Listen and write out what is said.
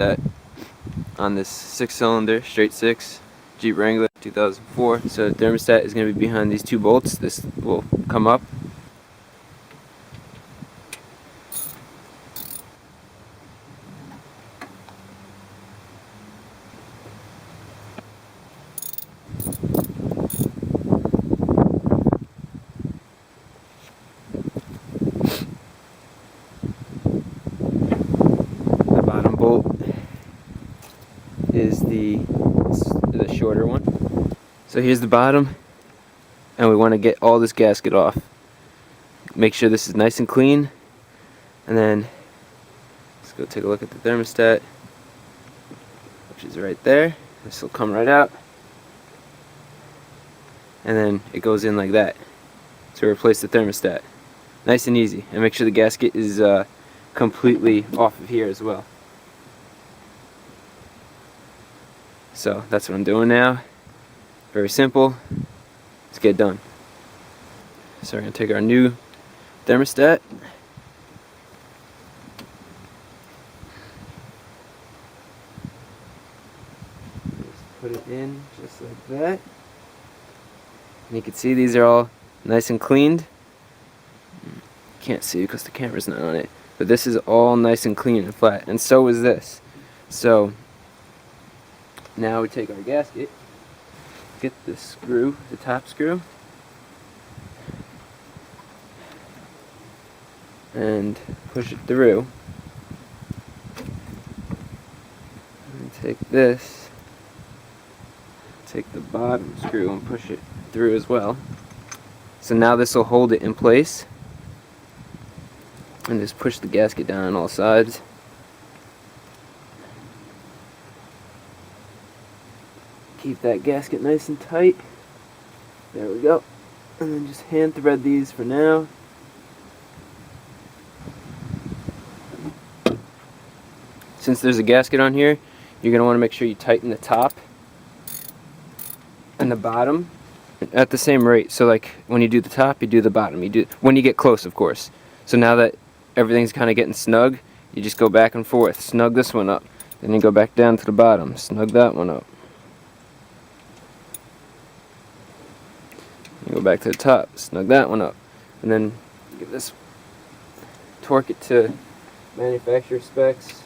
that on this 6-cylinder straight 6 Jeep Wrangler 2004. So the thermostat is going to be behind these two bolts. This will come up. The bottom bolt is the shorter one. So here's the bottom, and we want to get all this gasket off. Make sure this is nice and clean, and then let's go take a look at the thermostat, which is right there. This will come right out, and then it goes in like that to replace the thermostat. Nice and easy, and make sure the gasket is completely off of here as well. So that's what I'm doing now. Very simple. Let's get it done. So we're going to take our new thermostat. Just put it in just like that. And you can see these are all nice and cleaned. Can't see because the camera's not on it. But this is all nice and clean and flat. And so is this. So now we take our gasket, get the screw, the top screw, and push it through. And take this, take the bottom screw and push it through as well. So now this will hold it in place. And just push the gasket down on all sides. Keep that gasket nice and tight. There we go. And then just hand thread these for now. Since there's a gasket on here, you're going to want to make sure you tighten the top and the bottom at the same rate. So like when you do the top, you do the bottom. You do when you get close, of course. So now that everything's kind of getting snug, you just go back and forth. Snug this one up. Then you go back down to the bottom. Snug that one up. You go back to the top, snug that one up, and then give this, torque it to manufacturer specs.